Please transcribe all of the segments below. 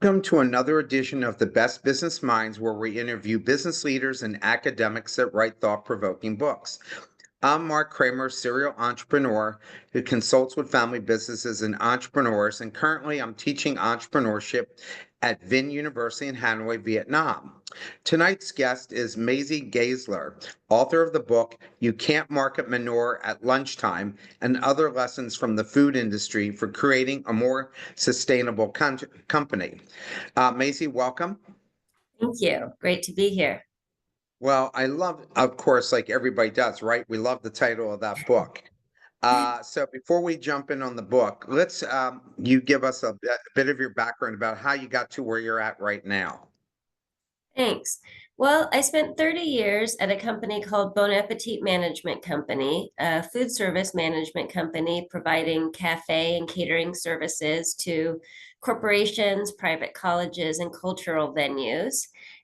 Welcome to another edition of the Best Business Minds, where we interview business leaders and academics that write thought provoking books. I'm Marc Kramer, serial entrepreneur who consults with family businesses and entrepreneurs, and currently I'm teaching entrepreneurship at Vinh University in Hanoi, Vietnam. Tonight's guest is Maisie Ganzler, author of the book You Can't Market Manure at Lunchtime and Other Lessons from the Food Industry for Creating a More Sustainable Company. Maisie, welcome. Thank you. Great to be here. Well, I love, of course, like everybody does, right? We love the title of that book. So before we jump in on the book, let's you give us a bit of your background about how you got to where you're at right now. Thanks. Well, I spent 30 years at a company called Bon Appetit Management Company, a food service management company providing cafe and catering services to corporations, private colleges, and cultural venues.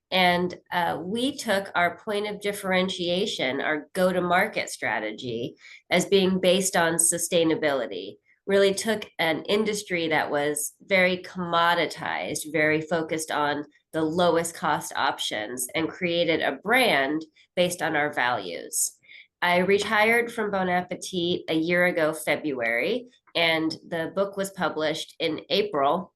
And we took our point of differentiation, our go-to-market strategy, as being based on sustainability. Really took an industry that was very commoditized, very focused on the lowest cost options, and created a brand based on our values. I retired from Bon Appetit a year ago, February, and the book was published in April.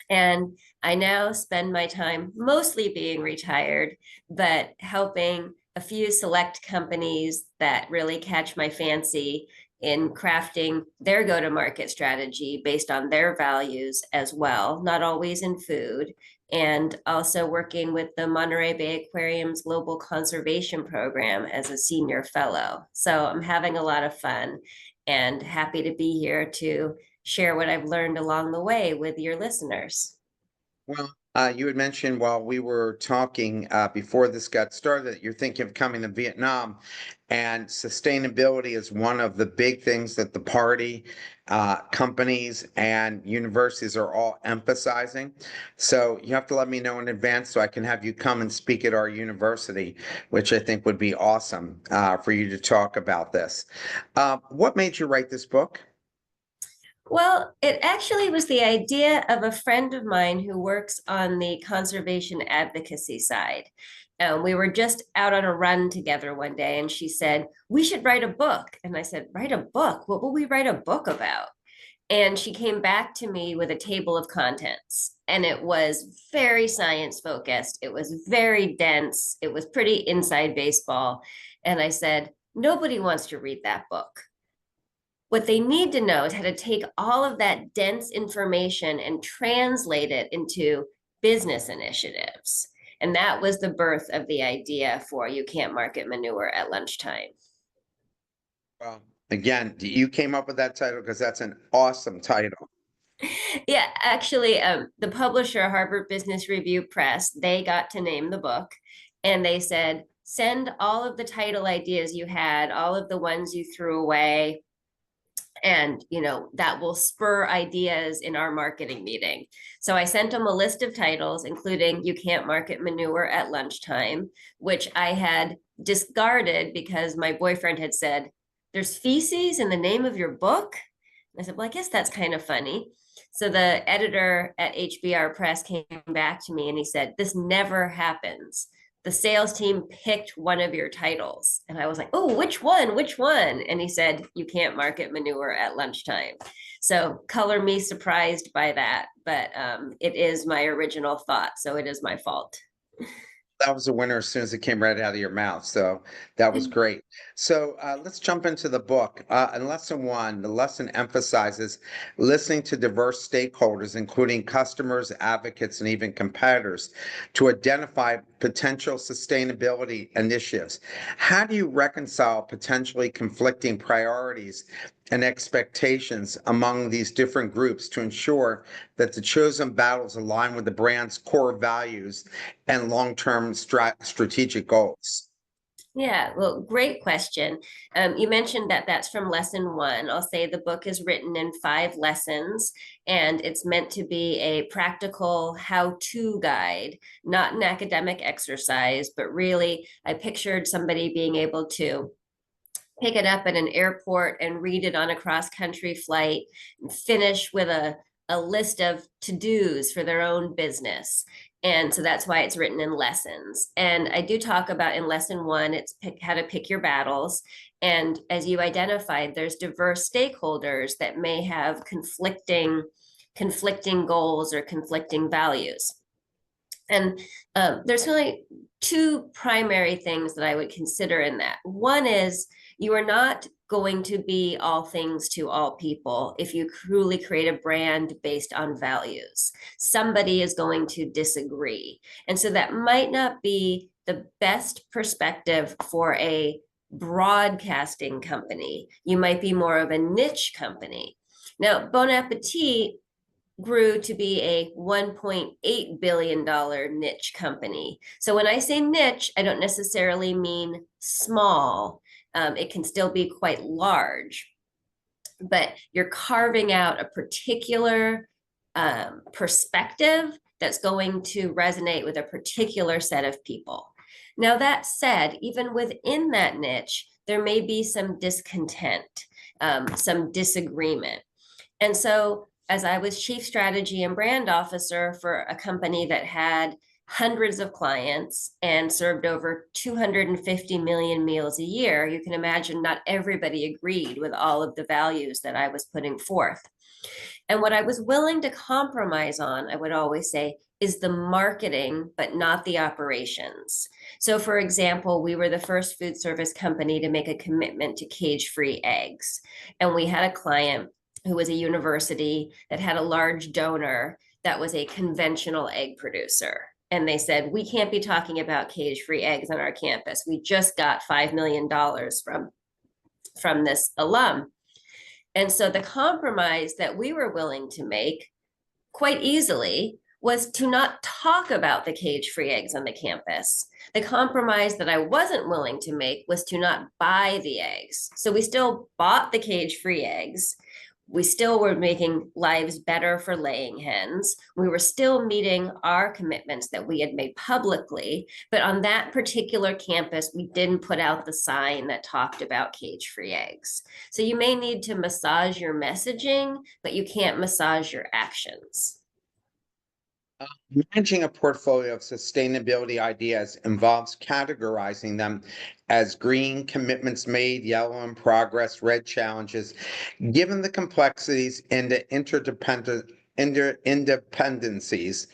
And I now spend my time mostly being retired, but helping a few select companies that really catch my fancy in crafting their go-to-market strategy based on their values as well, not always in food, and also working with the Monterey Bay Aquarium's Global Conservation Program as a senior fellow. So I'm having a lot of fun and happy to be here to share what I've learned along the way with your listeners. Well, you had mentioned while we were talking before this got started that you're thinking of coming to Vietnam, and sustainability is one of the big things that the party, companies, and universities are all emphasizing. So you have to let me know in advance so I can have you come and speak at our university, which I think would be awesome for you to talk about this. What made you write this book? Well, it actually was the idea of a friend of mine who works on the conservation advocacy side. We were just out on a run together one day, and she said, "We should write a book." And I said, "Write a book? What will we write a book about?" And she came back to me with a table of contents, and it was very science focused. It was very dense. It was pretty inside baseball. And I said, "Nobody wants to read that book. What they need to know is how to take all of that dense information and translate it into business initiatives." And that was the birth of the idea for You Can't Market Manure at Lunchtime. Well, again, you came up with that title because that's an awesome title. Yeah, actually, the publisher, Harvard Business Review Press, they got to name the book, and they said, "Send all of the title ideas you had, all of the ones you threw away, and that will spur ideas in our marketing meeting." So I sent them a list of titles, including You Can't Market Manure at Lunchtime, which I had discarded because my boyfriend had said, "There's feces in the name of your book?" And I said, "Well, I guess that's kind of funny." So the editor at HBR Press came back to me and he said, "This never happens. The sales team picked one of your titles." And I was like, "Oh, which one? Which one?" And he said, "You Can't Market Manure at Lunchtime." So color me surprised by that, but it is my original thought, so it is my fault. That was a winner as soon as it came right out of your mouth. So that was great. So let's jump into the book. In lesson one, the lesson emphasizes listening to diverse stakeholders, including customers, advocates, and even competitors, to identify potential sustainability initiatives. How do you reconcile potentially conflicting priorities and expectations among these different groups to ensure that the chosen battles align with the brand's core values and long-term strategic goals? Yeah, well, great question. You mentioned that that's from lesson one. I'll say the book is written in 5 lessons, and it's meant to be a practical how-to guide, not an academic exercise, but really, I pictured somebody being able to pick it up at an airport and read it on a cross-country flight, and finish with a a list of to-dos for their own business. And so that's why it's written in lessons. And I do talk about in lesson 1, it's how to pick your battles. And as you identified, there's diverse stakeholders that may have conflicting goals or conflicting values. And there's really 2 primary things that I would consider in that. One is you are not going to be all things to all people if you truly create a brand based on values. Somebody is going to disagree. And so that might not be the best perspective for a broadcasting company. You might be more of a niche company. Now, Bon Appetit grew to be a $1.8 billion niche company. So when I say niche, I don't necessarily mean small. It can still be quite large, but you're carving out a particular perspective that's going to resonate with a particular set of people. Now, that said, even within that niche, there may be some discontent, some disagreement. And so as I was chief strategy and brand officer for a company that had hundreds of clients and served over 250 million meals a year, you can imagine not everybody agreed with all of the values that I was putting forth. And what I was willing to compromise on, I would always say, is the marketing, but not the operations. So, for example, we were the first food service company to make a commitment to cage-free eggs. And we had a client who was a university that had a large donor that was a conventional egg producer. And they said, we can't be talking about cage-free eggs on our campus. We just got $5 million from this alum. And so the compromise that we were willing to make quite easily was to not talk about the cage-free eggs on the campus. The compromise that I wasn't willing to make was to not buy the eggs. So we still bought the cage-free eggs. We still were making lives better for laying hens. We were still meeting our commitments that we had made publicly. But on that particular campus, we didn't put out the sign that talked about cage-free eggs. So you may need to massage your messaging, but you can't massage your actions. Managing a portfolio of sustainability ideas involves categorizing them as green commitments made, yellow in progress, red challenges. Given the complexities and the interdependencies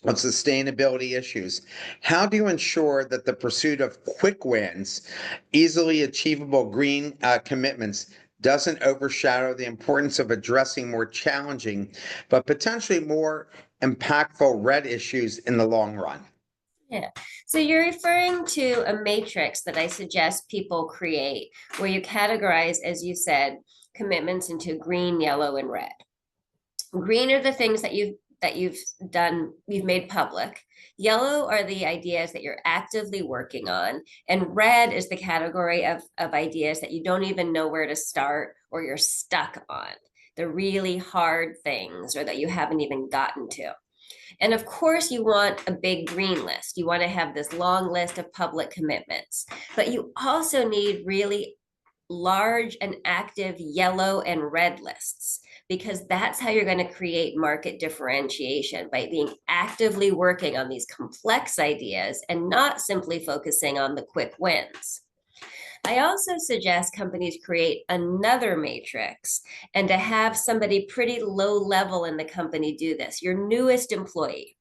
of sustainability issues, how do you ensure that the pursuit of quick wins, easily achievable green commitments doesn't overshadow the importance of addressing more challenging, but potentially more impactful red issues in the long run? Yeah. So you're referring to a matrix that I suggest people create where you categorize, as you said, commitments into green, yellow, and red. Green are the things that you've done, you've made public. Yellow are the ideas that you're actively working on. And red is the category of ideas that you don't even know where to start or you're stuck on. The really hard things or that you haven't even gotten to. And of course, you want a big green list. You want to have this long list of public commitments, but you also need really large and active yellow and red lists, because that's how you're going to create market differentiation, by being actively working on these complex ideas and not simply focusing on the quick wins. I also suggest companies create another matrix and to have somebody pretty low level in the company do this, your newest employee.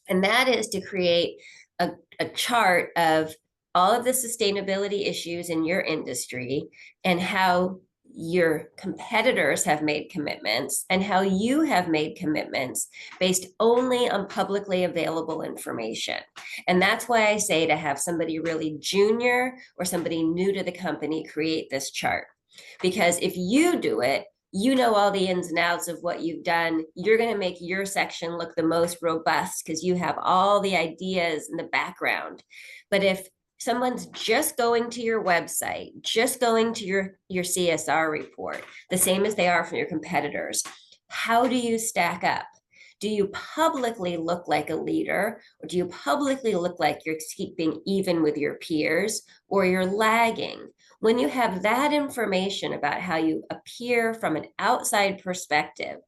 And that is to create a chart of all of the sustainability issues in your industry and how your competitors have made commitments and how you have made commitments based only on publicly available information. And that's why I say to have somebody really junior or somebody new to the company create this chart. Because if you do it, you know all the ins and outs of what you've done. You're going to make your section look the most robust because you have all the ideas in the background. But if someone's just going to your website, just going to your CSR report, the same as they are from your competitors, how do you stack up? Do you publicly look like a leader, or do you publicly look like you're keeping even with your peers, or you're lagging? When you have that information about how you appear from an outside perspective,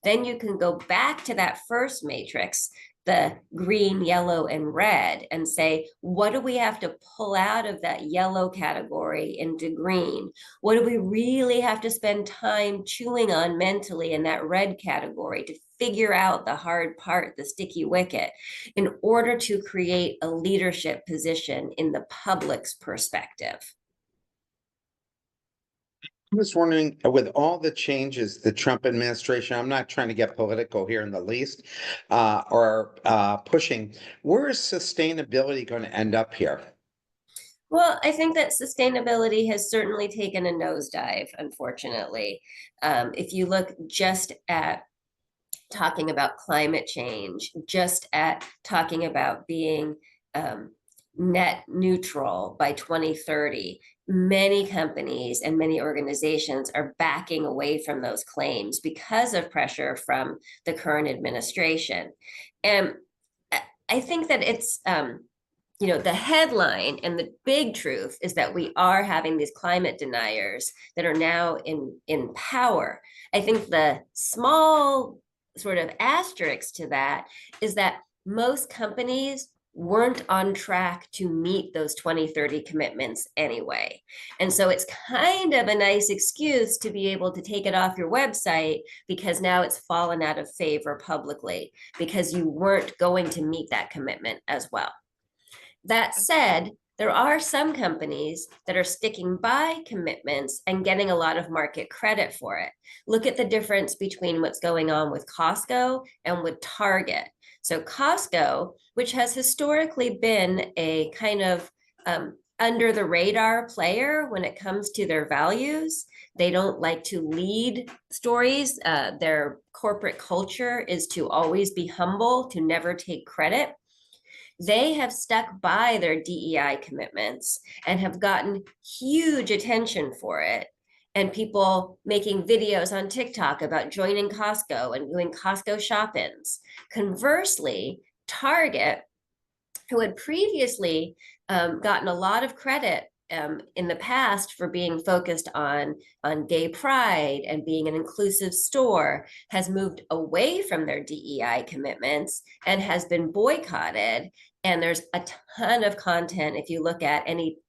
then you can go back to that first matrix, the green, yellow, and red, and say, what do we have to pull out of that yellow category into green? What do we really have to spend time chewing on mentally in that red category to figure out the hard part, the sticky wicket, in order to create a leadership position in the public's perspective? I was wondering, with all the changes, the Trump administration, I'm not trying to get political here in the least, or pushing, where is sustainability going to end up here? Well, I think that sustainability has certainly taken a nosedive, unfortunately. If you look just at talking about climate change, just at talking about being um, net neutral by 2030, many companies and many organizations are backing away from those claims because of pressure from the current administration. And I think that it's the headline and the big truth is that we are having these climate deniers that are now in power. I think the small sort of asterisk to that is that most companies weren't on track to meet those 2030 commitments anyway. And so it's kind of a nice excuse to be able to take it off your website because now it's fallen out of favor publicly because you weren't going to meet that commitment as well. That said, there are some companies that are sticking by commitments and getting a lot of market credit for it. Look at the difference between what's going on with Costco and with Target. So, Costco, which has historically been a kind of under the radar player when it comes to their values, they don't like to lead stories. Their corporate culture is to always be humble, to never take credit. They have stuck by their DEI commitments and have gotten huge attention for it. And people making videos on TikTok about joining Costco and doing Costco shop-ins. Conversely, Target, who had previously gotten a lot of credit in the past for being focused on gay pride and being an inclusive store, has moved away from their DEI commitments and has been boycotted. And there's a ton of content. If you look at any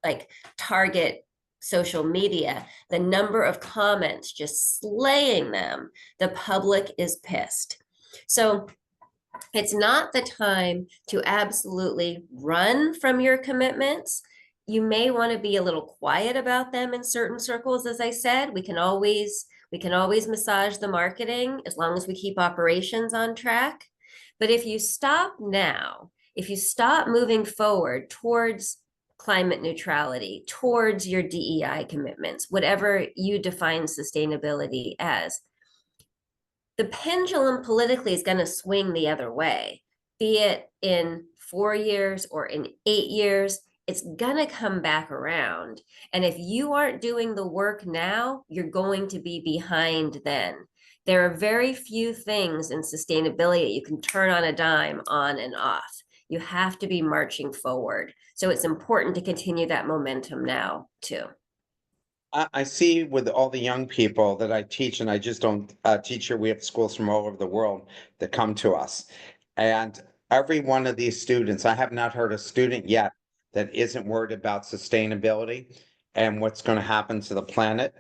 like Target social media, the number of comments just slaying them, the public is pissed. So it's not the time to absolutely run from your commitments. You may want to be a little quiet about them in certain circles. As I said, we can always massage the marketing as long as we keep operations on track. But if you stop now, if you stop moving forward towards climate neutrality, towards your DEI commitments, whatever you define sustainability as, the pendulum politically is going to swing the other way, be it in 4 years or in 8 years. It's going to come back around. And if you aren't doing the work now, you're going to be behind then. There are very few things in sustainability that you can turn on a dime on and off. You have to be marching forward. So it's important to continue that momentum now, too. I see with all the young people that I teach, and I just don't teach here. We have schools from all over the world that come to us. And every one of these students, I have not heard a student yet that isn't worried about sustainability and what's going to happen to the planet.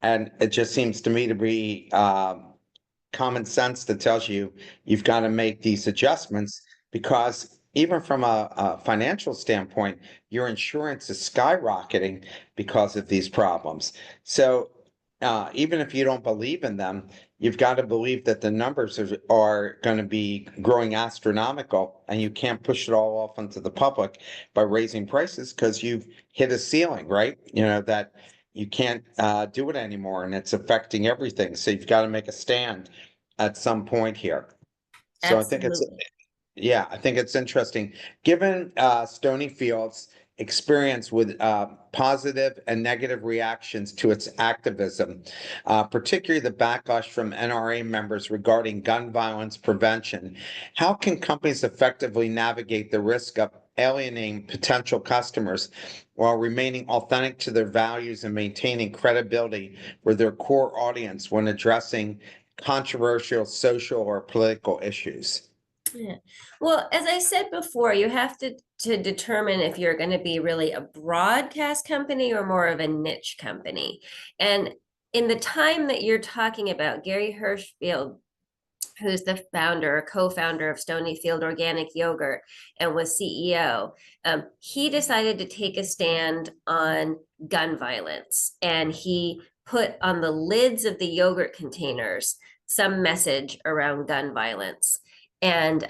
And it just seems to me to be common sense that tells you you've got to make these adjustments because even from a financial standpoint, your insurance is skyrocketing because of these problems. So even if you don't believe in them, you've got to believe that the numbers are going to be growing astronomical, and you can't push it all off onto the public by raising prices because you've hit a ceiling, right? You know, that you can't do it anymore, and it's affecting everything. So you've got to make a stand at some point here. So I think it's Absolutely. yeah, I think it's interesting. Given Stony Fields experience with positive and negative reactions to its activism, particularly the backlash from NRA members regarding gun violence prevention. How can companies effectively navigate the risk of alienating potential customers while remaining authentic to their values and maintaining credibility with their core audience when addressing controversial social or political issues? Yeah. Well, as I said before, you have to determine if you're going to be really a broadcast company or more of a niche company. And in the time that you're talking about, Gary Hirschfield, who's the founder, co-founder of Stonyfield Organic Yogurt and was CEO, he decided to take a stand on gun violence. And he put on the lids of the yogurt containers some message around gun violence. And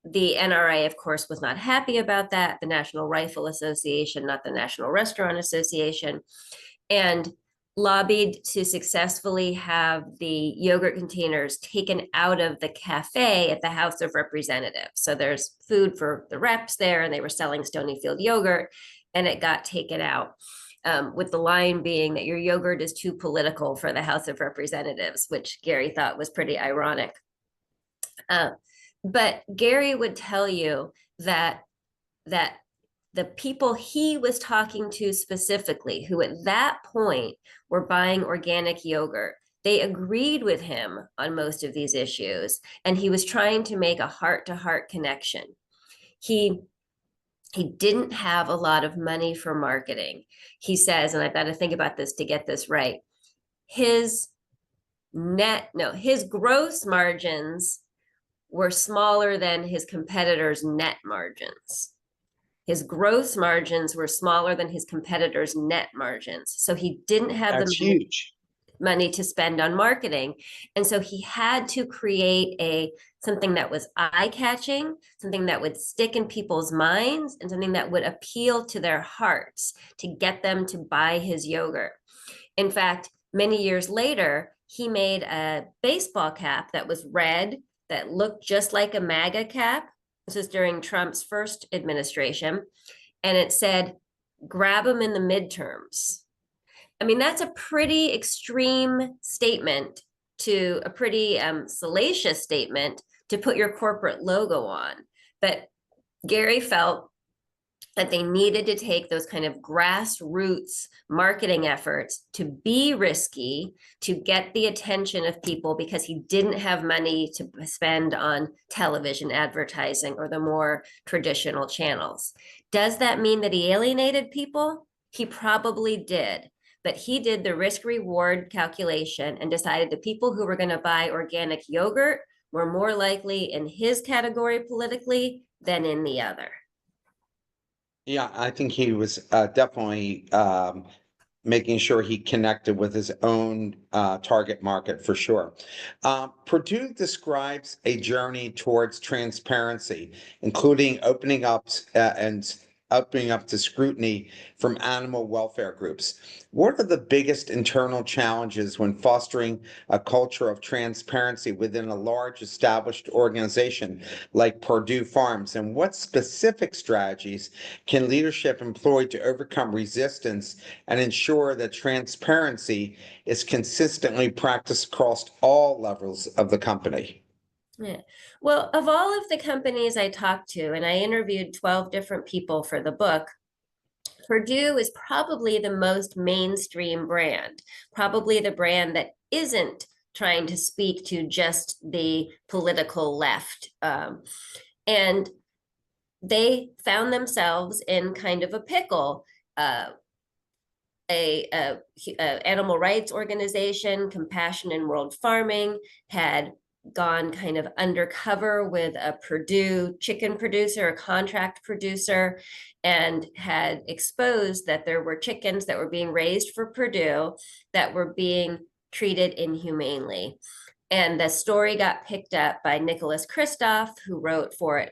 the NRA, of course, was not happy about that. The National Rifle Association, not the National Restaurant Association, and lobbied to successfully have the yogurt containers taken out of the cafe at the House of Representatives. So there's food for the reps there, and they were selling Stonyfield yogurt, and it got taken out. With the line being that your yogurt is too political for the House of Representatives, which Gary thought was pretty ironic. But Gary would tell you that the people he was talking to specifically, who at that point were buying organic yogurt, they agreed with him on most of these issues, and he was trying to make a heart-to-heart connection. He didn't have a lot of money for marketing. He says, and I've got to think about this to get this right, his gross margins were smaller than his competitors' net margins. His gross margins were smaller than his competitors' net margins. So he didn't have the money to spend on marketing. And so he had to create something that was eye-catching, something that would stick in people's minds, and something that would appeal to their hearts to get them to buy his yogurt. In fact, many years later, he made a baseball cap that was red, that looked just like a MAGA cap. This was during Trump's first administration. And it said, grab them in the midterms. I mean, that's a pretty extreme statement, to a pretty salacious statement to put your corporate logo on. But Gary felt that they needed to take those kind of grassroots marketing efforts to be risky, to get the attention of people, because he didn't have money to spend on television advertising or the more traditional channels. Does that mean that he alienated people? He probably did, but he did the risk reward calculation and decided the people who were going to buy organic yogurt were more likely in his category politically than in the other. Yeah, I think he was definitely making sure he connected with his own target market for sure. Purdue describes a journey towards transparency, including opening up to scrutiny from animal welfare groups. What are the biggest internal challenges when fostering a culture of transparency within a large established organization like Purdue Farms? And what specific strategies can leadership employ to overcome resistance and ensure that transparency is consistently practiced across all levels of the company? Yeah. Well, of all of the companies I talked to, and I interviewed 12 different people for the book, Purdue is probably the most mainstream brand, probably the brand that isn't trying to speak to just the political left. And they found themselves in kind of a pickle. A animal rights organization, Compassion in World Farming, had gone kind of undercover with a Purdue chicken producer, a contract producer, and had exposed that there were chickens that were being raised for Purdue that were being treated inhumanely. And the story got picked up by Nicholas Kristof, who wrote for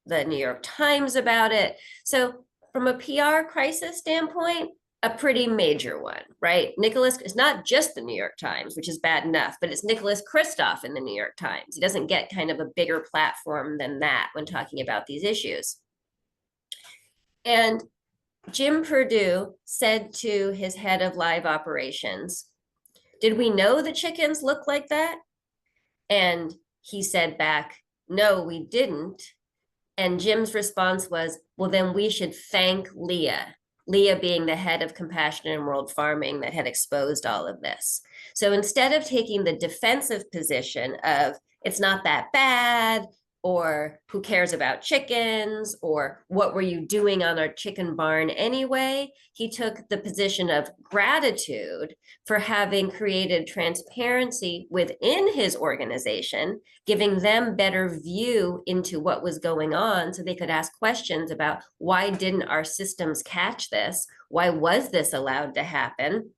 the New York Times about it. So from a PR crisis standpoint, a pretty major one, right? Nicholas is not just the New York Times, which is bad enough, but it's Nicholas Kristof in the New York Times. He doesn't get kind of a bigger platform than that when talking about these issues. And Jim Purdue said to his head of live operations, "Did we know the chickens look like that?" And he said back, "No, we didn't." And Jim's response was, "Well, then we should thank Leah." Leah being the head of Compassion in World Farming that had exposed all of this. So instead of taking the defensive position of it's not that bad, or who cares about chickens, or what were you doing on our chicken barn anyway, he took the position of gratitude for having created transparency within his organization, giving them better view into what was going on so they could ask questions about why didn't our systems catch this? Why was this allowed to happen?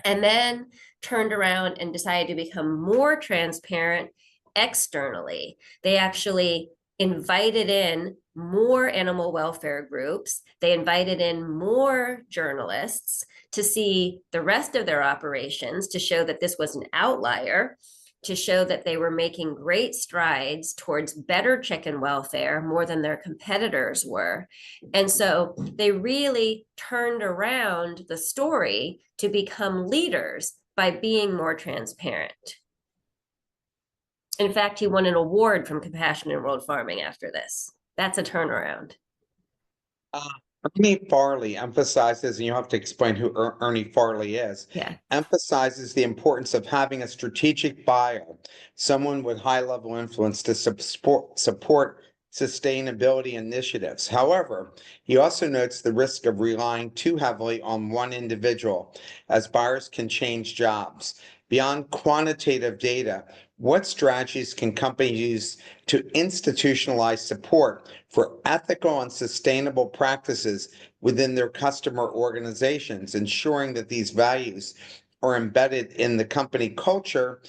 And then turned around and decided to become more transparent externally. They actually invited in more animal welfare groups. They invited in more journalists to see the rest of their operations, to show that this was an outlier, to show that they were making great strides towards better chicken welfare, more than their competitors were. And so they really turned around the story to become leaders by being more transparent. In fact, he won an award from Compassion in World Farming after this. That's a turnaround. Uh, Ernie Farley emphasizes, and you have to explain who Ernie Farley is, Yeah. emphasizes the importance of having a strategic buyer, someone with high level influence to support sustainability initiatives. However, he also notes the risk of relying too heavily on one individual, as buyers can change jobs. Beyond quantitative data, what strategies can companies use to institutionalize support for ethical and sustainable practices within their customer organizations, ensuring that these values are embedded in the company culture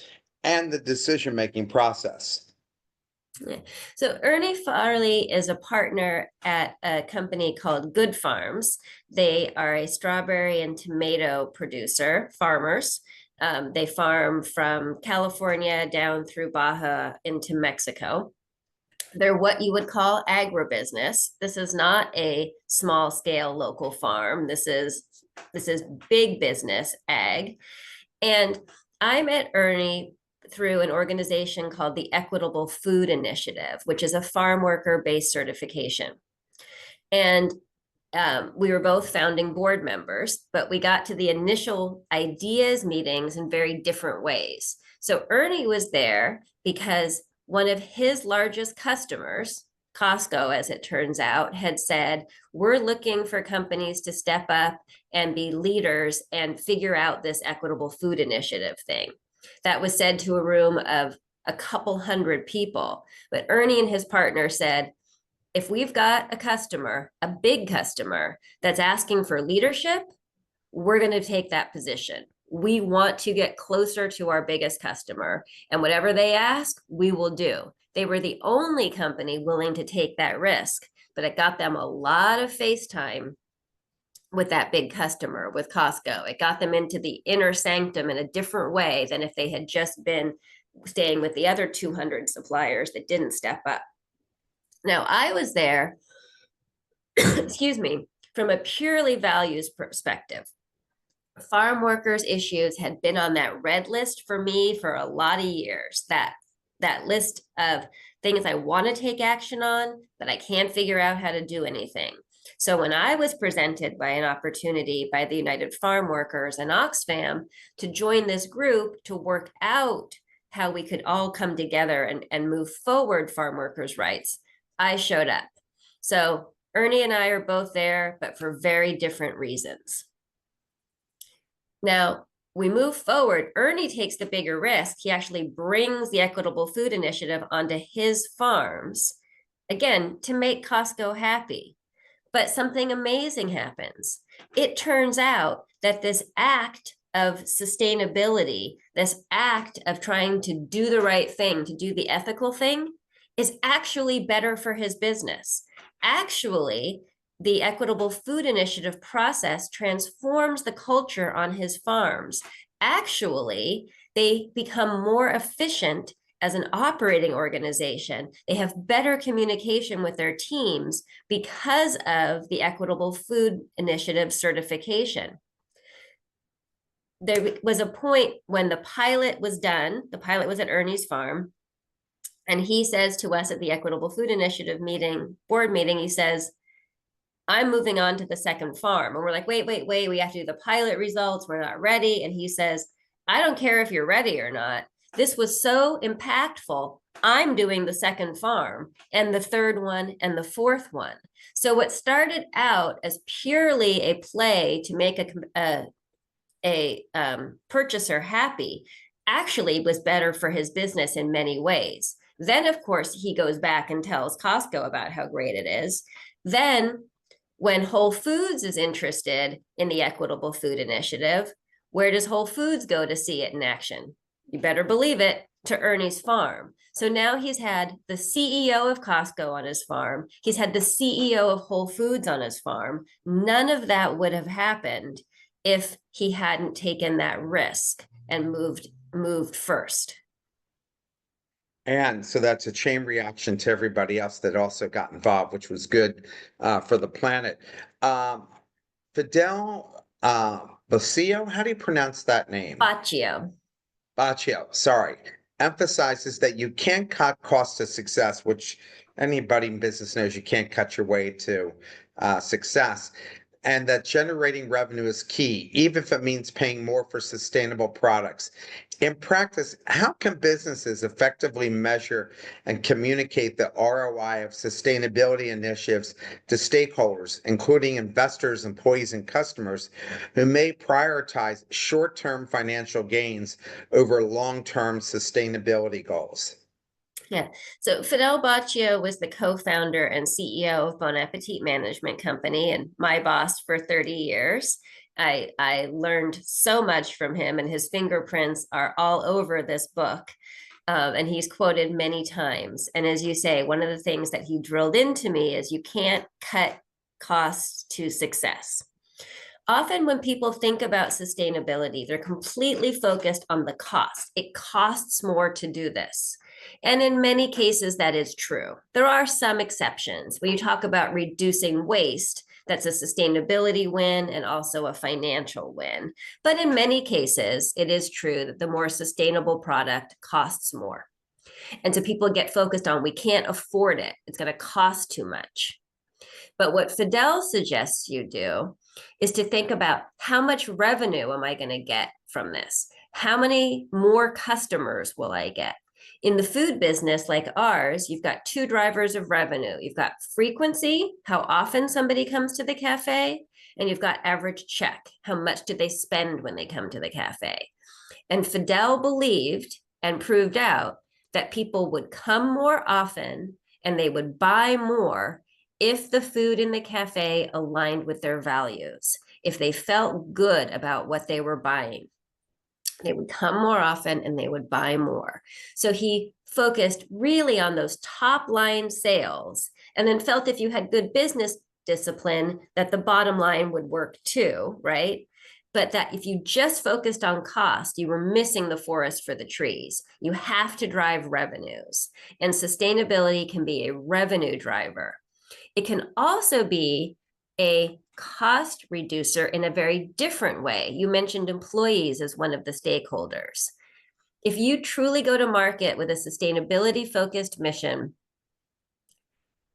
and the decision-making process? Yeah. So Ernie Farley is a partner at a company called Good Farms. They are a strawberry and tomato producer, farmers. They farm from California down through Baja into Mexico. They're what you would call agribusiness. This is not a small scale local farm. This is big business ag. And I met Ernie through an organization called the Equitable Food Initiative, which is a farm worker based certification. And we were both founding board members, but we got to the initial ideas meetings in very different ways. So Ernie was there because one of his largest customers, Costco, as it turns out, had said, "We're looking for companies to step up and be leaders and figure out this equitable food initiative thing." That was said to a room of a couple hundred people. But Ernie and his partner said, if we've got a customer, a big customer, that's asking for leadership, we're going to take that position. We want to get closer to our biggest customer, and whatever they ask, we will do. They were the only company willing to take that risk, but it got them a lot of face time with that big customer, with Costco. It got them into the inner sanctum in a different way than if they had just been staying with the other 200 suppliers that didn't step up. Now, I was there, excuse me, from a purely values perspective. Farm workers issues had been on that red list for me for a lot of years. That list of things I want to take action on, but I can't figure out how to do anything. So when I was presented by an opportunity by the United Farm Workers and Oxfam to join this group to work out how we could all come together and move forward farm workers' rights, I showed up. So Ernie and I are both there, but for very different reasons. Now, we move forward. Ernie takes the bigger risk. He actually brings the Equitable Food Initiative onto his farms, again, to make Costco happy. But something amazing happens. It turns out that this act of sustainability, this act of trying to do the right thing, to do the ethical thing, is actually better for his business. Actually, the Equitable Food Initiative process transforms the culture on his farms. Actually, they become more efficient as an operating organization. They have better communication with their teams because of the Equitable Food Initiative certification. There was a point when the pilot was done, the pilot was at Ernie's farm, and he says to us at the Equitable Food Initiative board meeting, he says, I'm moving on to the second farm. And we're like, wait, we have to do the pilot results. We're not ready. And he says, I don't care if you're ready or not. This was so impactful. I'm doing the second farm and the third one and the fourth one. So what started out as purely a play to make a purchaser happy actually was better for his business in many ways. Then, of course, he goes back and tells Costco about how great it is. Then when Whole Foods is interested in the Equitable Food Initiative, where does Whole Foods go to see it in action? You better believe it, to Ernie's farm. So now he's had the CEO of Costco on his farm. He's had the CEO of Whole Foods on his farm. None of that would have happened if he hadn't taken that risk and moved first. And so that's a chain reaction to everybody else that also got involved, which was good for the planet. Fidel Baccio, how do you pronounce that name? Baccio. Baccio, sorry, emphasizes that you can't cut costs to success, which anybody in business knows you can't cut your way to success, and that generating revenue is key, even if it means paying more for sustainable products. In practice, how can businesses effectively measure and communicate the ROI of sustainability initiatives to stakeholders, including investors, employees, and customers who may prioritize short-term financial gains over long-term sustainability goals? Yeah. So Fidel Baccio was the co-founder and CEO of Bon Appetit Management Company and my boss for 30 years. I learned so much from him, and his fingerprints are all over this book. And he's quoted many times. And as you say, one of the things that he drilled into me is you can't cut costs to success. Often when people think about sustainability, they're completely focused on the cost. It costs more to do this. And in many cases, that is true. There are some exceptions. When you talk about reducing waste, that's a sustainability win and also a financial win. But in many cases, it is true that the more sustainable product costs more. And so people get focused on, we can't afford it. It's going to cost too much. But what Fidel suggests you do is to think about, how much revenue am I going to get from this? How many more customers will I get? In the food business like ours, you've got two drivers of revenue. You've got frequency, how often somebody comes to the cafe, and you've got average check, how much do they spend when they come to the cafe? And Fidel believed and proved out that people would come more often and they would buy more if the food in the cafe aligned with their values, if they felt good about what they were buying. They would come more often and they would buy more. So he focused really on those top line sales, and then felt if you had good business discipline, that the bottom line would work too, right? But that if you just focused on cost, you were missing the forest for the trees. You have to drive revenues, and sustainability can be a revenue driver. It can also be a cost reducer in a very different way. You mentioned employees as one of the stakeholders. If you truly go to market with a sustainability focused mission,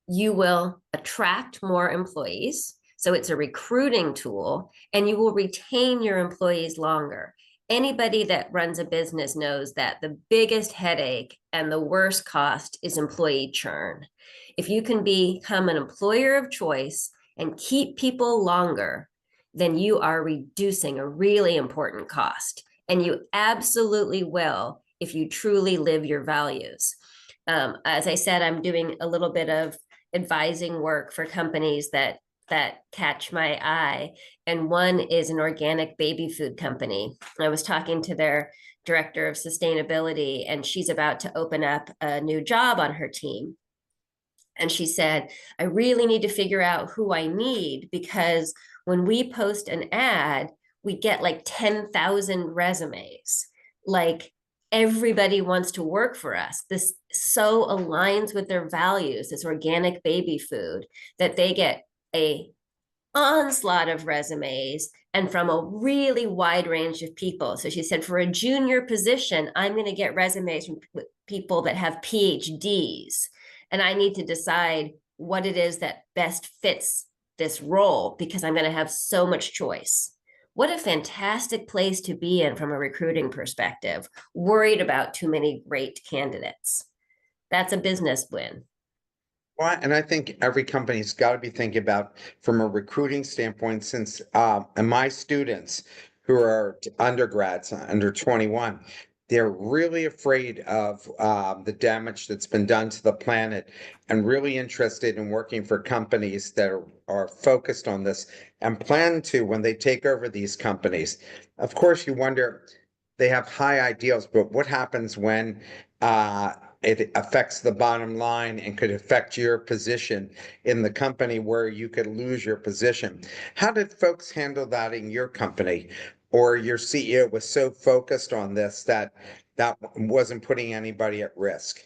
you will attract more employees. So it's a recruiting tool, and you will retain your employees longer. Anybody that runs a business knows that the biggest headache and the worst cost is employee churn. If you can become an employer of choice and keep people longer, then you are reducing a really important cost. And you absolutely will if you truly live your values. As I said, I'm doing a little bit of advising work for companies that catch my eye. And one is an organic baby food company. I was talking to their director of sustainability, and she's about to open up a new job on her team. And she said, I really need to figure out who I need, because when we post an ad, we get like 10,000 resumes. Like, everybody wants to work for us. This so aligns with their values, this organic baby food, that they get a onslaught of resumes and from a really wide range of people. So she said, for a junior position, I'm going to get resumes from people that have PhDs. And I need to decide what it is that best fits this role because I'm going to have so much choice. What a fantastic place to be in from a recruiting perspective, worried about too many great candidates. That's a business win. Well, and I think every company's got to be thinking about from a recruiting standpoint, since and my students who are undergrads under 21, they're really afraid of the damage that's been done to the planet and really interested in working for companies that are focused on this and plan to when they take over these companies. Of course, you wonder, they have high ideals, but what happens when uh, it affects the bottom line and could affect your position in the company where you could lose your position? How did folks handle that in your company? Or your CEO was so focused on this that that wasn't putting anybody at risk?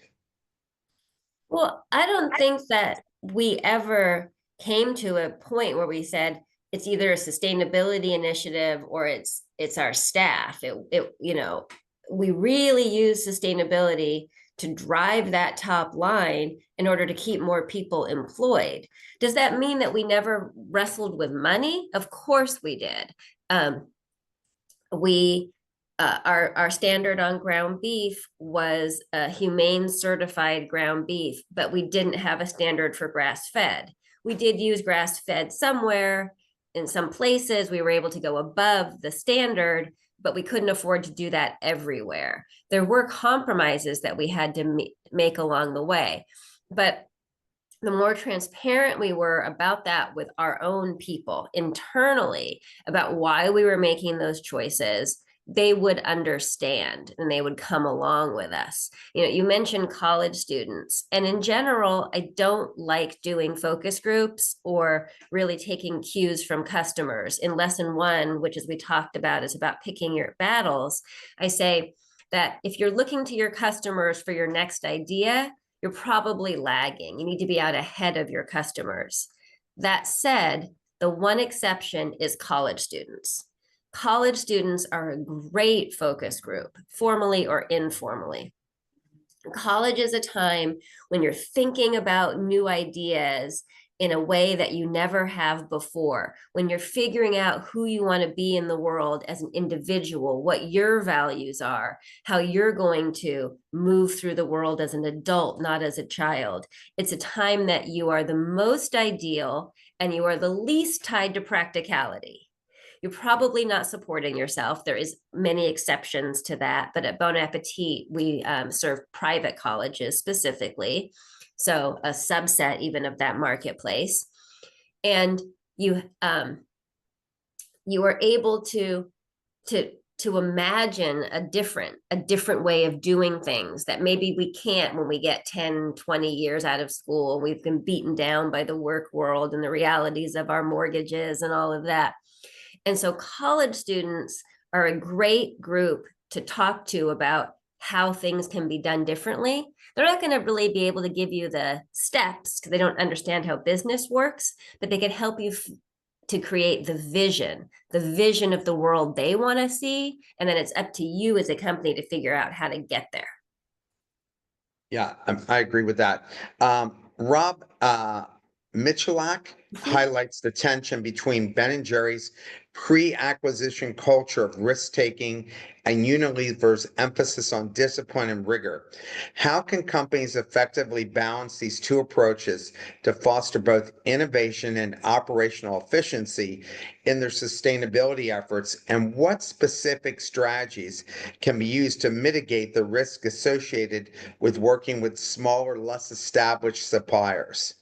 Well, I don't think that we ever came to a point where we said it's either a sustainability initiative or it's our staff. We really use sustainability to drive that top line in order to keep more people employed. Does that mean that we never wrestled with money? Of course we did. We our standard on ground beef was a humane certified ground beef, but we didn't have a standard for grass fed. We did use grass fed somewhere. In some places, we were able to go above the standard, but we couldn't afford to do that everywhere. There were compromises that we had to make along the way. But the more transparent we were about that with our own people internally, about why we were making those choices, they would understand and they would come along with us. You mentioned college students, and in general, I don't like doing focus groups or really taking cues from customers. In lesson 1, which as we talked about is about picking your battles, I say that if you're looking to your customers for your next idea, you're probably lagging. You need to be out ahead of your customers. That said, the one exception is college students. College students are a great focus group, formally or informally. College is a time when you're thinking about new ideas in a way that you never have before, when you're figuring out who you want to be in the world as an individual, what your values are, how you're going to move through the world as an adult, not as a child. It's a time that you are the most ideal and you are the least tied to practicality. You're probably not supporting yourself. There is many exceptions to that, but at Bon Appetit, we serve private colleges specifically, so a subset even of that marketplace. And you are able to imagine a different way of doing things that maybe we can't when we get 10, 20 years out of school. We've been beaten down by the work world and the realities of our mortgages and all of that. And so college students are a great group to talk to about how things can be done differently. They're not going to really be able to give you the steps because they don't understand how business works, but they can help you to create the vision of the world they want to see. And then it's up to you as a company to figure out how to get there. Yeah, I agree with that. Rob Michalak highlights the tension between Ben and Jerry's pre-acquisition culture of risk-taking and Unilever's emphasis on discipline and rigor. How can companies effectively balance these two approaches to foster both innovation and operational efficiency in their sustainability efforts? And what specific strategies can be used to mitigate the risk associated with working with smaller, less established suppliers?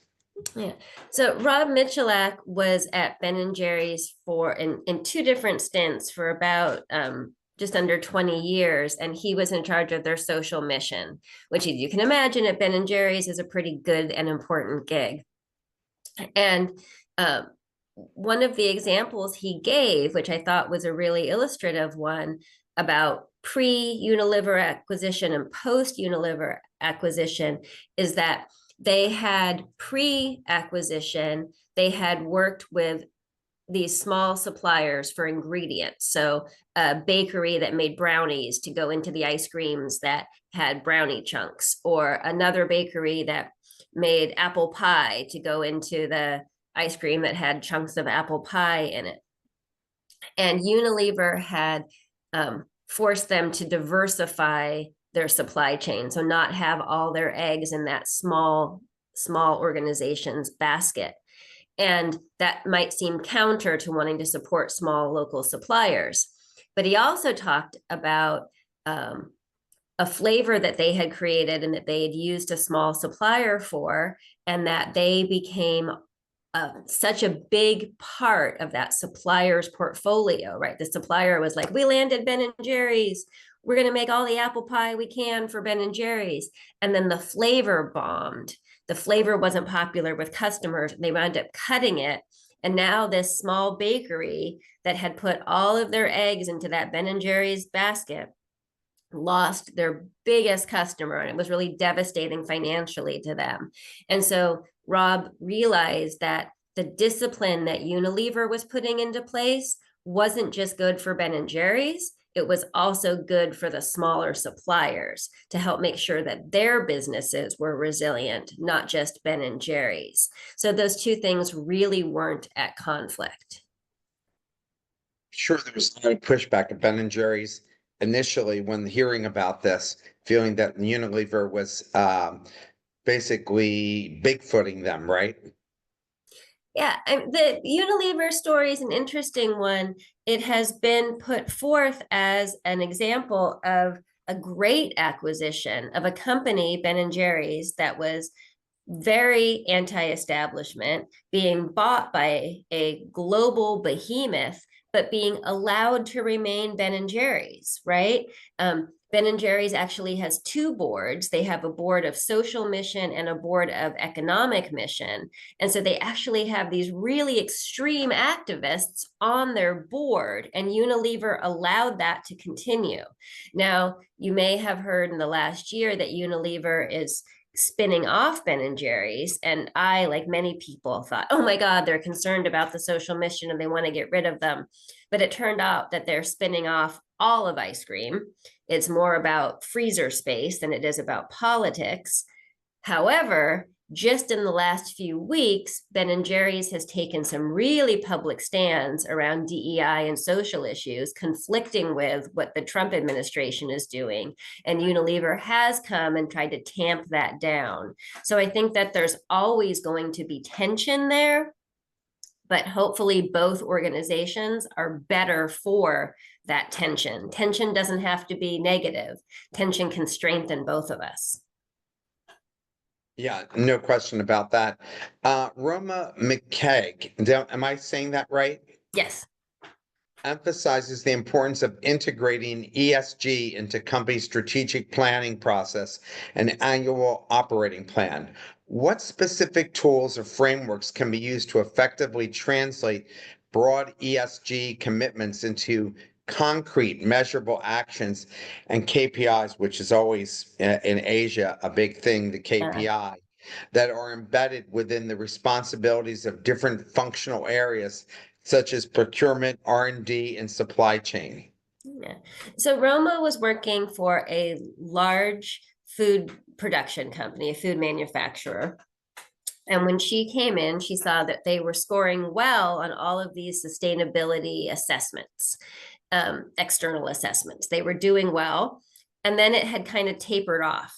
Yeah. So Rob Michalak was at Ben and Jerry's in 2 different stints for about just under 20 years, and he was in charge of their social mission, which, as you can imagine, at Ben and Jerry's is a pretty good and important gig. And one of the examples he gave, which I thought was a really illustrative one about pre-Unilever acquisition and post-Unilever acquisition is that they had pre-acquisition, they had worked with these small suppliers for ingredients. So a bakery that made brownies to go into the ice creams that had brownie chunks, or another bakery that made apple pie to go into the ice cream that had chunks of apple pie in it. And Unilever had forced them to diversify their supply chain, so not have all their eggs in that small organization's basket. And that might seem counter to wanting to support small local suppliers. But he also talked about a flavor that they had created and that they had used a small supplier for, and that they became such a big part of that supplier's portfolio, right? The supplier was like, we landed Ben and Jerry's. We're going to make all the apple pie we can for Ben and Jerry's. And then the flavor bombed. The flavor wasn't popular with customers. They wound up cutting it. And now this small bakery that had put all of their eggs into that Ben and Jerry's basket lost their biggest customer, and it was really devastating financially to them. And so Rob realized that the discipline that Unilever was putting into place wasn't just good for Ben and Jerry's, it was also good for the smaller suppliers to help make sure that their businesses were resilient, not just Ben and Jerry's. So those two things really weren't at conflict. Sure, there was no pushback at Ben and Jerry's initially when hearing about this, feeling that Unilever was basically bigfooting them, right? Yeah, the Unilever story is an interesting one. It has been put forth as an example of a great acquisition of a company, Ben and Jerry's, that was very anti-establishment, being bought by a global behemoth, but being allowed to remain Ben and Jerry's, right? Ben and Jerry's actually has two boards. They have a board of social mission and a board of economic mission. And so they actually have these really extreme activists on their board, and Unilever allowed that to continue. Now, you may have heard in the last year that Unilever is spinning off Ben and Jerry's. And I, like many people, thought, oh my God, they're concerned about the social mission and they want to get rid of them. But it turned out that they're spinning off all of ice cream. It's more about freezer space than it is about politics. However, just in the last few weeks, Ben and Jerry's has taken some really public stands around DEI and social issues, conflicting with what the Trump administration is doing. And Unilever has come and tried to tamp that down. So I think that there's always going to be tension there, but hopefully both organizations are better for that tension. Tension doesn't have to be negative. Tension can strengthen both of us. Yeah, no question about that. Roma McKeag, am I saying that right? Yes. Emphasizes the importance of integrating ESG into company strategic planning process and annual operating plan. What specific tools or frameworks can be used to effectively translate broad ESG commitments into concrete measurable actions and KPIs, which is always in Asia a big thing, the KPI, that are embedded within the responsibilities of different functional areas such as procurement, R&D, and supply chain? Yeah. So Roma was working for a large food production company, a food manufacturer. And when she came in, she saw that they were scoring well on all of these sustainability assessments, external assessments. They were doing well. And then it had kind of tapered off.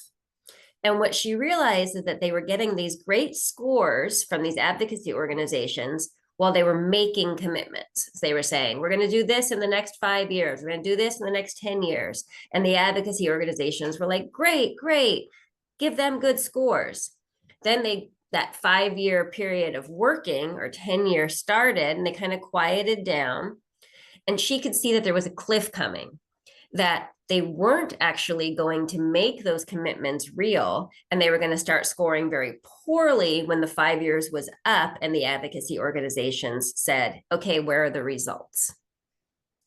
And what she realized is that they were getting these great scores from these advocacy organizations while they were making commitments. So they were saying, we're going to do this in the next 5 years. We're going to do this in the next 10 years. And the advocacy organizations were like, great, great. Give them good scores. Then that 5-year period of working, or 10 years, started, and they kind of quieted down. And she could see that there was a cliff coming, that they weren't actually going to make those commitments real, and they were going to start scoring very poorly when the 5 years was up and the advocacy organizations said, okay, where are the results?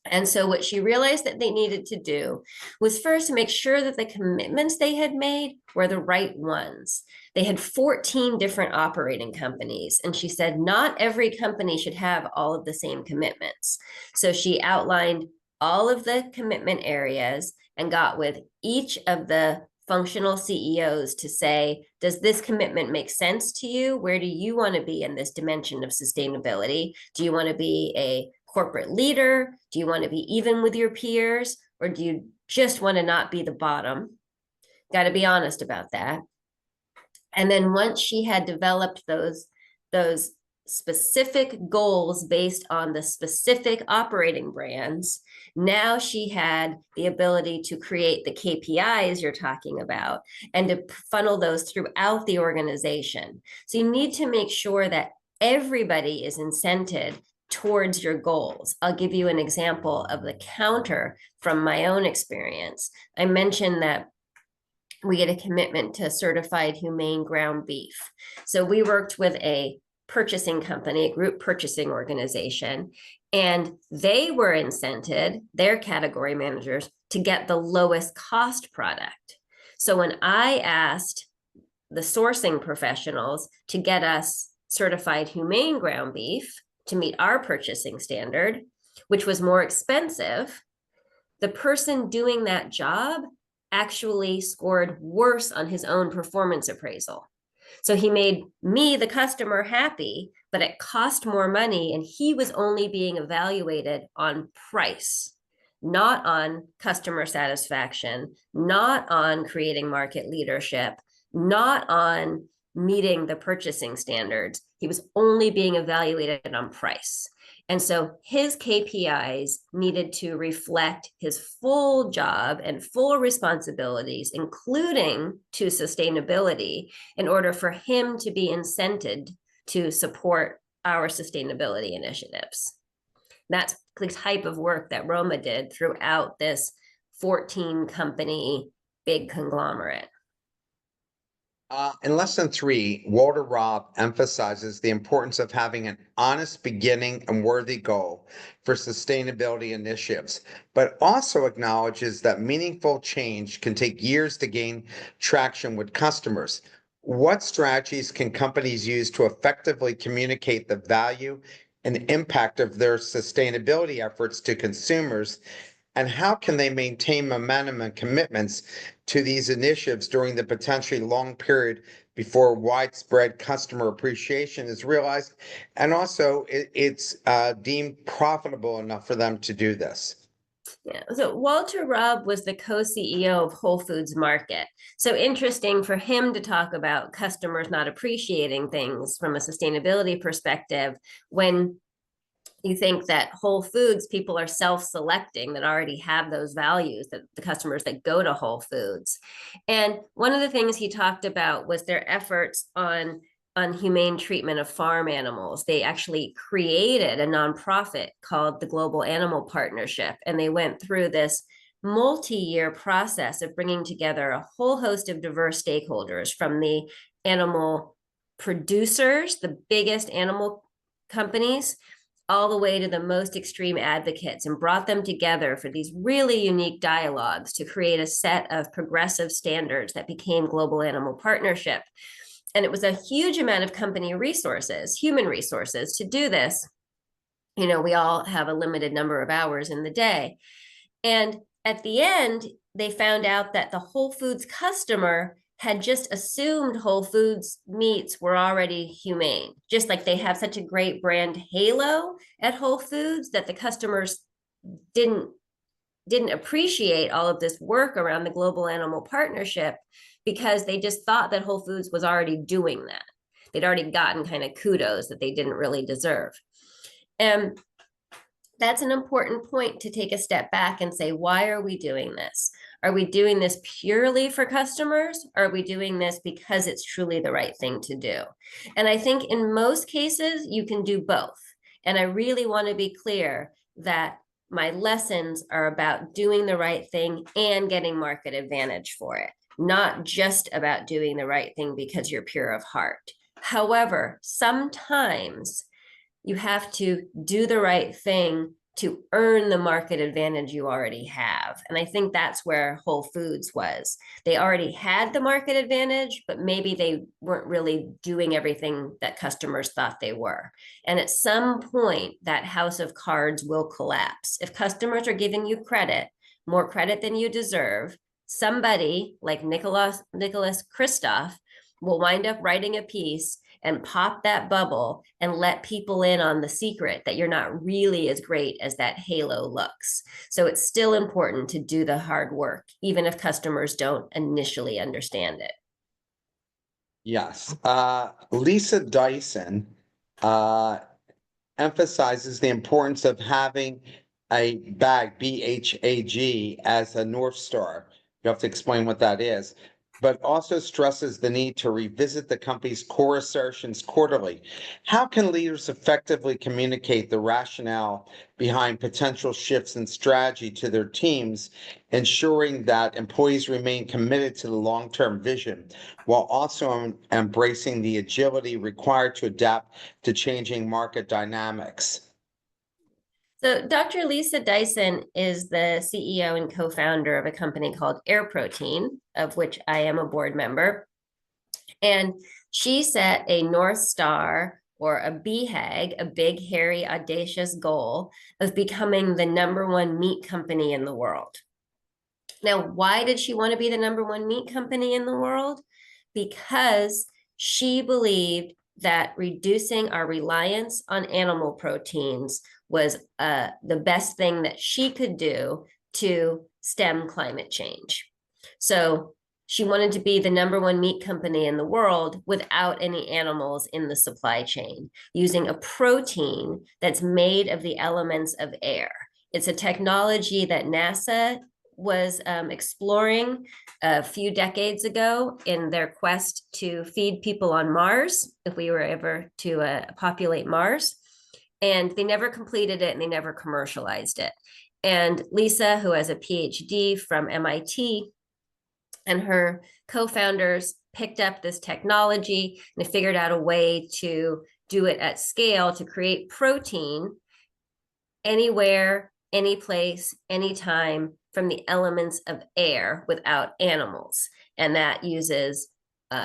And so what she realized that they needed to do was first make sure that the commitments they had made were the right ones. They had 14 different operating companies. And she said, not every company should have all of the same commitments. So she outlined all of the commitment areas and got with each of the functional CEOs to say, does this commitment make sense to you? Where do you want to be in this dimension of sustainability? Do you want to be a corporate leader? Do you want to be even with your peers? Or do you just want to not be the bottom? Got to be honest about that. And then once she had developed those specific goals based on the specific operating brands, now she had the ability to create the KPIs you're talking about and to funnel those throughout the organization. So you need to make sure that everybody is incented towards your goals. I'll give you an example of the counter from my own experience. I mentioned that we get a commitment to certified humane ground beef. So we worked with a purchasing company, a group purchasing organization, and they were incented, their category managers, to get the lowest cost product. So when I asked the sourcing professionals to get us certified humane ground beef to meet our purchasing standard, which was more expensive, the person doing that job actually scored worse on his own performance appraisal. So he made me, the customer, happy, but it cost more money. And he was only being evaluated on price, not on customer satisfaction, not on creating market leadership, not on meeting the purchasing standards. He was only being evaluated on price. And so his KPIs needed to reflect his full job and full responsibilities, including to sustainability, in order for him to be incented to support our sustainability initiatives. That's the type of work that Roma did throughout this 14 company big conglomerate. In lesson 3, Walter Robb emphasizes the importance of having an honest beginning and worthy goal for sustainability initiatives, but also acknowledges that meaningful change can take years to gain traction with customers. What strategies can companies use to effectively communicate the value and impact of their sustainability efforts to consumers? And how can they maintain momentum and commitments to these initiatives during the potentially long period before widespread customer appreciation is realized? And also, it's deemed profitable enough for them to do this. Yeah. So Walter Robb was the co-CEO of Whole Foods Market. So interesting for him to talk about customers not appreciating things from a sustainability perspective when you think that Whole Foods people are self-selecting that already have those values, that the customers that go to Whole Foods. And one of the things he talked about was their efforts on humane treatment of farm animals. They actually created a nonprofit called the Global Animal Partnership, and they went through this multi-year process of bringing together a whole host of diverse stakeholders, from the animal producers, the biggest animal companies, all the way to the most extreme advocates, and brought them together for these really unique dialogues to create a set of progressive standards that became Global Animal Partnership. And it was a huge amount of company resources, human resources, to do this. You know, we all have a limited number of hours in the day. And at the end, they found out that the Whole Foods customer had just assumed Whole Foods meats were already humane, just like they have such a great brand halo at Whole Foods that the customers didn't appreciate all of this work around the Global Animal Partnership because they just thought that Whole Foods was already doing that. They'd already gotten kind of kudos that they didn't really deserve. And that's an important point to take a step back and say, why are we doing this? Are we doing this purely for customers? Or are we doing this because it's truly the right thing to do? And I think in most cases, you can do both. And I really want to be clear that my lessons are about doing the right thing and getting market advantage for it, not just about doing the right thing because you're pure of heart. However, sometimes you have to do the right thing to earn the market advantage you already have. And I think that's where Whole Foods was. They already had the market advantage, but maybe they weren't really doing everything that customers thought they were. And at some point, that house of cards will collapse. If customers are giving you credit, more credit than you deserve, somebody like Nicholas Kristof will wind up writing a piece and pop that bubble and let people in on the secret that you're not really as great as that halo looks. So it's still important to do the hard work, even if customers don't initially understand it. Yes. Lisa Dyson emphasizes the importance of having a bag, BHAG, as a North Star. You have to explain what that is, but also stresses the need to revisit the company's core assertions quarterly. How can leaders effectively communicate the rationale behind potential shifts in strategy to their teams, ensuring that employees remain committed to the long-term vision, while also embracing the agility required to adapt to changing market dynamics? So, Dr. Lisa Dyson is the CEO and co founder of a company called Air Protein, of which I am a board member. And she set a North Star or a BHAG, a big, hairy, audacious goal of becoming the number one meat company in the world. Now, why did she want to be the number one meat company in the world? Because she believed that reducing our reliance on animal proteins was the best thing that she could do to stem climate change. So she wanted to be the number one meat company in the world without any animals in the supply chain, using a protein that's made of the elements of air. It's a technology that NASA was exploring a few decades ago in their quest to feed people on Mars, if we were ever to populate Mars. And they never completed it and they never commercialized it. And Lisa, who has a PhD from MIT, and her co-founders picked up this technology and they figured out a way to do it at scale to create protein anywhere, any place, anytime from the elements of air without animals. And that uses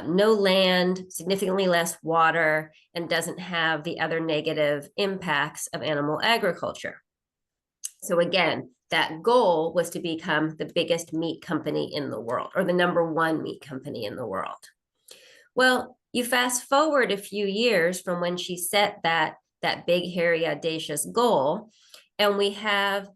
no land, significantly less water, and doesn't have the other negative impacts of animal agriculture. So again, that goal was to become the biggest meat company in the world, or the number one meat company in the world. Well, you fast forward a few years from when she set that big, hairy, audacious goal, and we have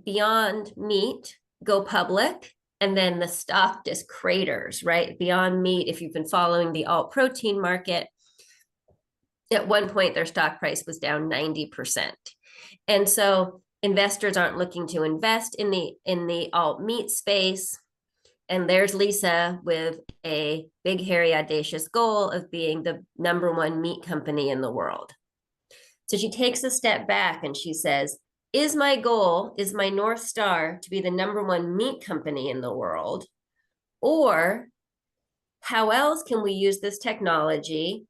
Beyond Meat go public, and then the stock just craters, right? Beyond Meat, if you've been following the alt protein market, at one point their stock price was down 90%. And so investors aren't looking to invest in the alt meat space. And there's Lisa with a big, hairy, audacious goal of being the number one meat company in the world. So she takes a step back and she says, is my goal, is my North Star to be the number one meat company in the world? Or how else can we use this technology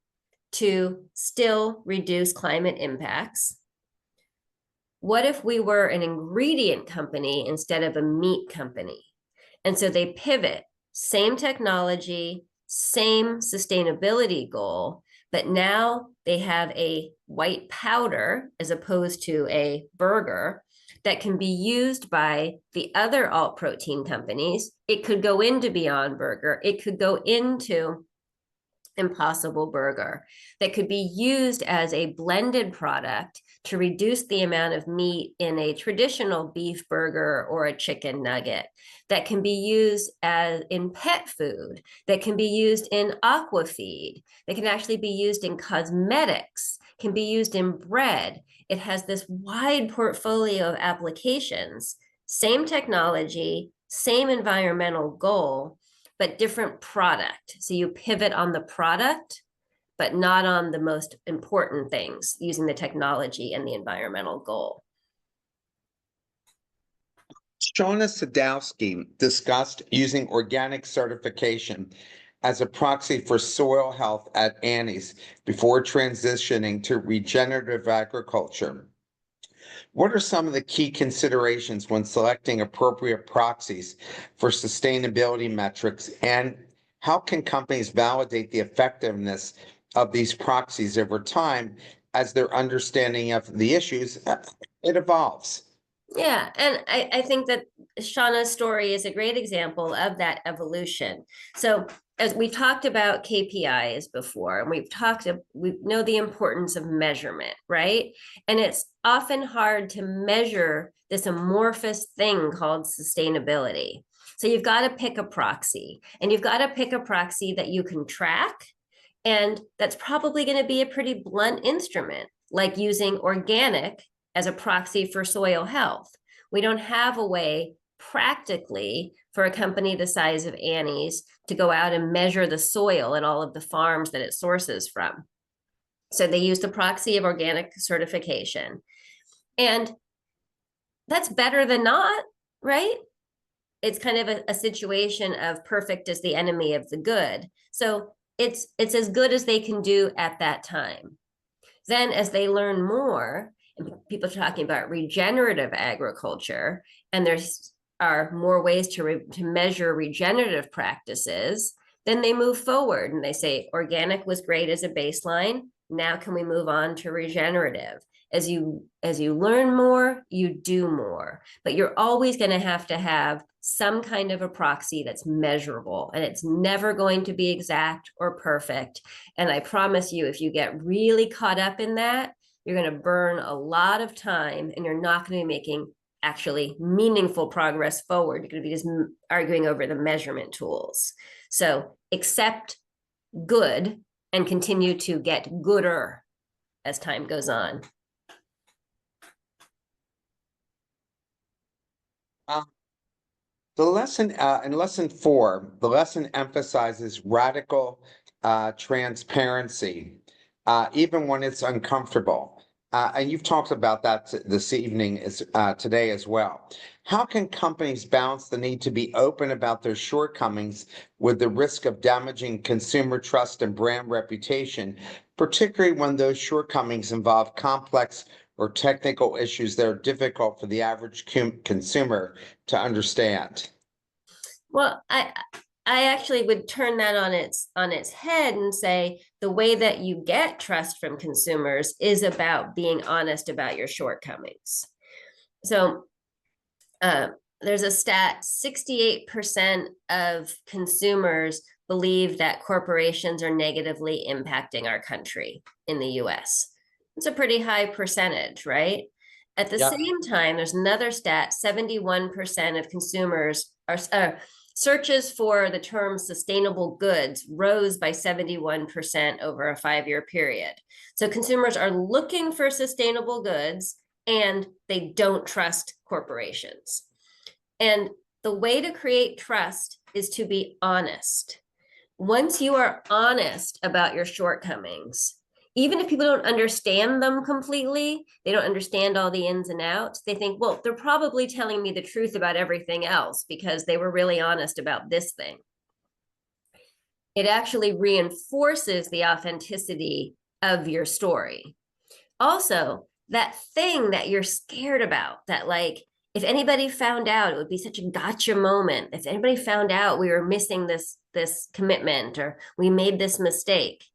to still reduce climate impacts? What if we were an ingredient company instead of a meat company? And so they pivot, same technology, same sustainability goal, but now they have a white powder as opposed to a burger that can be used by the other alt protein companies. It could go into Beyond Burger. It could go into Impossible Burger, that could be used as a blended product to reduce the amount of meat in a traditional beef burger or a chicken nugget, that can be used as in pet food, that can be used in aqua feed, that can actually be used in cosmetics, can be used in bread. It has this wide portfolio of applications, same technology, same environmental goal, but different product. So you pivot on the product, but not on the most important things, using the technology and the environmental goal. Shona Sadowski discussed using organic certification as a proxy for soil health at Annie's before transitioning to regenerative agriculture. What are some of the key considerations when selecting appropriate proxies for sustainability metrics, and how can companies validate the effectiveness of these proxies over time as their understanding of the issues it evolves? Yeah, and I think that Shauna's story is a great example of that evolution. So as we talked about KPIs before, and we know the importance of measurement, right? And it's often hard to measure this amorphous thing called sustainability. So you've got to pick a proxy, and you've got to pick a proxy that you can track, and that's probably going to be a pretty blunt instrument, like using organic as a proxy for soil health. We don't have a way practically for a company the size of Annie's to go out and measure the soil and all of the farms that it sources from. So they use the proxy of organic certification. And that's better than not, right? It's kind of a situation of perfect is the enemy of the good. So it's as good as they can do at that time. Then as they learn more, and people are talking about regenerative agriculture, and there's are more ways to measure regenerative practices, then they move forward and they say organic was great as a baseline. Now can we move on to regenerative? As you learn more, you do more, but you're always going to have some kind of a proxy that's measurable, and it's never going to be exact or perfect. And I promise you, if you get really caught up in that, you're going to burn a lot of time, and you're not going to be making actually meaningful progress forward. You're going to be just arguing over the measurement tools. So accept good and continue to get gooder as time goes on. The lesson in lesson 4, the lesson emphasizes radical transparency, even when it's uncomfortable. And you've talked about that this evening today as well. How can companies balance the need to be open about their shortcomings with the risk of damaging consumer trust and brand reputation, particularly when those shortcomings involve complex or technical issues that are difficult for the average consumer to understand? Well, I actually would turn that on its head and say the way that you get trust from consumers is about being honest about your shortcomings. So there's a stat: 68% of consumers believe that corporations are negatively impacting our country in the US. It's a pretty high percentage, right? At the same time, there's another stat: 71% of consumers are searches for the term sustainable goods rose by 71% over a 5-year period. So consumers are looking for sustainable goods, and they don't trust corporations. And the way to create trust is to be honest. Once you are honest about your shortcomings, even if people don't understand them completely, they don't understand all the ins and outs, they think, well, they're probably telling me the truth about everything else because they were really honest about this thing. It actually reinforces the authenticity of your story. Also, that thing that you're scared about, that like, if anybody found out, it would be such a gotcha moment. If anybody found out we were missing this commitment, or we made this mistake,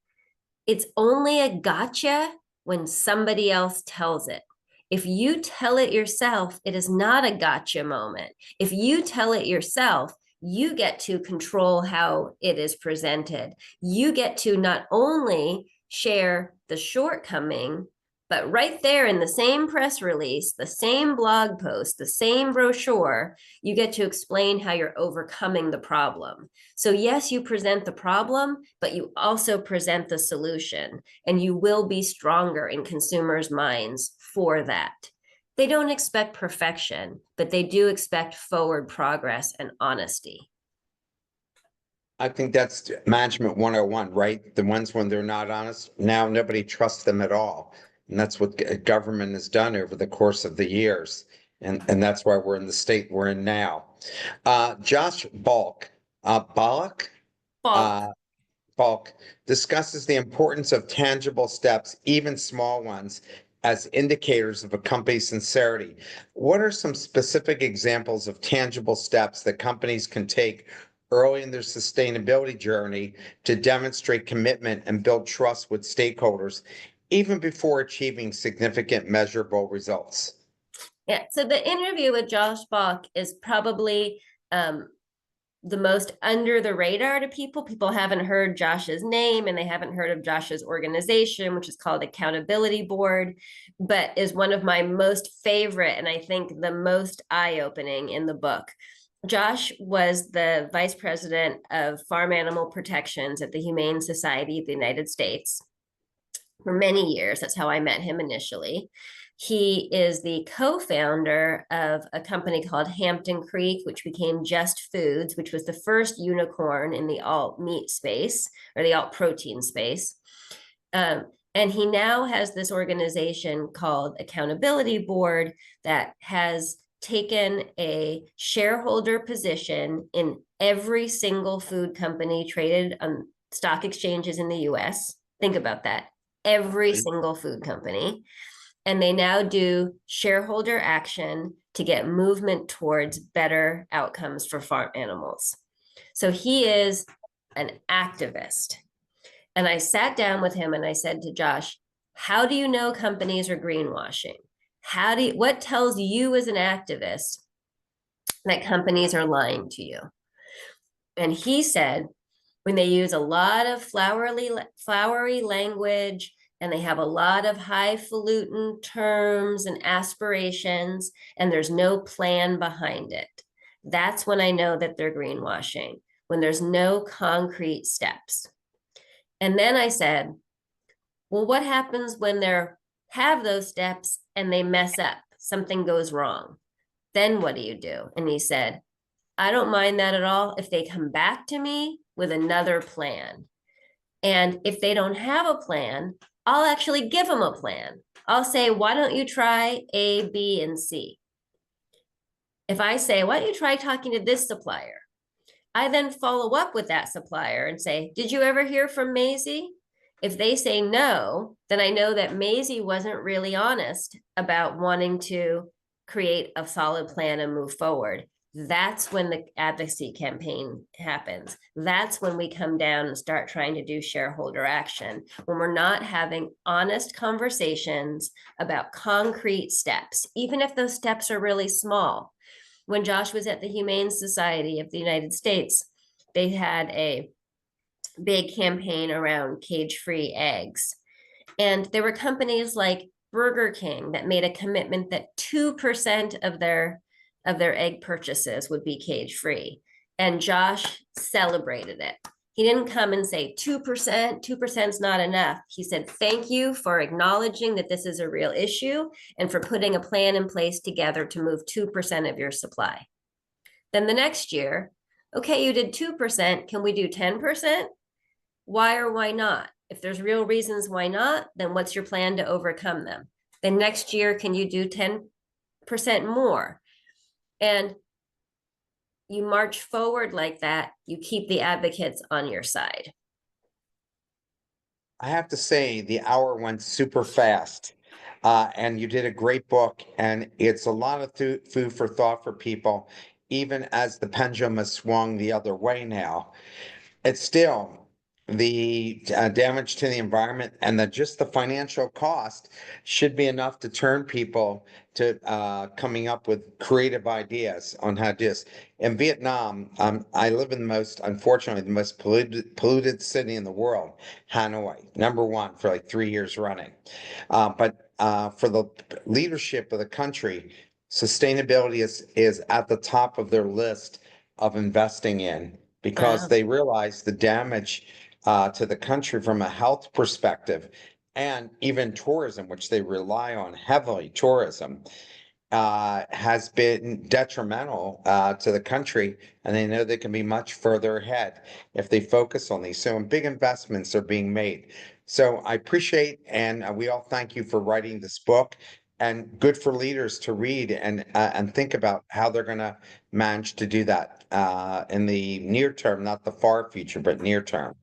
it's only a gotcha when somebody else tells it. If you tell it yourself, it is not a gotcha moment. If you tell it yourself, you get to control how it is presented. You get to not only share the shortcoming, but right there in the same press release, the same blog post, the same brochure, you get to explain how you're overcoming the problem. So yes, you present the problem, but you also present the solution, and you will be stronger in consumers' minds for that. They don't expect perfection, but they do expect forward progress and honesty. I think that's management 101, right? The ones when they're not honest, now nobody trusts them at all. And that's what government has done over the course of the years. And that's why we're in the state we're in now. Josh Balk, Falk. uh, Falk discusses the importance of tangible steps, even small ones, as indicators of a company's sincerity. What are some specific examples of tangible steps that companies can take early in their sustainability journey to demonstrate commitment and build trust with stakeholders, even before achieving significant measurable results? Yeah, so the interview with Josh Bach is probably the most under the radar to people. People haven't heard Josh's name and they haven't heard of Josh's organization, which is called Accountability Board, but is one of my most favorite and I think the most eye-opening in the book. Josh was the vice president of farm animal protections at the Humane Society of the United States for many years. That's how I met him initially. He is the co-founder of a company called Hampton Creek, which became Just Foods, which was the first unicorn in the alt meat space or the alt protein space. And he now has this organization called Accountability Board that has taken a shareholder position in every single food company traded on stock exchanges in the US. Think about that. Every single food company. And they now do shareholder action to get movement towards better outcomes for farm animals. So he is an activist. And I sat down with him and I said to Josh, how do you know companies are greenwashing? What tells you as an activist that companies are lying to you? And he said, when they use a lot of flowery language and they have a lot of highfalutin terms and aspirations, and there's no plan behind it. That's when I know that they're greenwashing, when there's no concrete steps. And then I said, well, what happens when they have those steps and they mess up? Something goes wrong. Then what do you do? And he said, I don't mind that at all if they come back to me with another plan. And if they don't have a plan, I'll actually give them a plan. I'll say, why don't you try A, B, and C? If I say, why don't you try talking to this supplier? I then follow up with that supplier and say, did you ever hear from Maisie? If they say no, then I know that Maisie wasn't really honest about wanting to create a solid plan and move forward. That's when the advocacy campaign happens. That's when we come down and start trying to do shareholder action, when we're not having honest conversations about concrete steps, even if those steps are really small. When Josh was at the Humane Society of the United States, they had a big campaign around cage-free eggs. And there were companies like Burger King that made a commitment that 2% of their egg purchases would be cage-free. And Josh celebrated it. He didn't come and say 2%, 2% is not enough. He said, thank you for acknowledging that this is a real issue and for putting a plan in place together to move 2% of your supply. Then the next year, okay, you did 2%, can we do 10%? Why or why not? If there's real reasons why not, then what's your plan to overcome them? Then next year, can you do 10% more? And you march forward like that, you keep the advocates on your side. I have to say, the hour went super fast. And you did a great book, and it's a lot of food for thought for people, even as the pendulum has swung the other way now. It's still the damage to the environment and just the financial cost should be enough to turn people to coming up with creative ideas on how to do this. In Vietnam, I live in unfortunately, the most polluted city in the world, Hanoi, number one for like 3 years running. But for the leadership of the country, sustainability is at the top of their list of investing in, because Wow. they realize the damage to the country from a health perspective, and even tourism, which they rely on heavily, tourism has been detrimental to the country, and they know they can be much further ahead if they focus on these. So big investments are being made. So I appreciate, and we all thank you for writing this book, and good for leaders to read and think about how they're going to manage to do that in the near term, not the far future, but near term.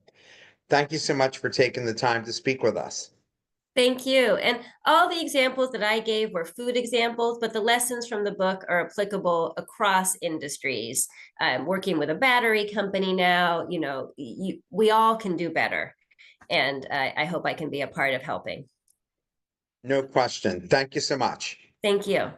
Thank you so much for taking the time to speak with us. Thank you. And all the examples that I gave were food examples, but the lessons from the book are applicable across industries. I'm working with a battery company now. We all can do better. And I hope I can be a part of helping. No question. Thank you so much. Thank you.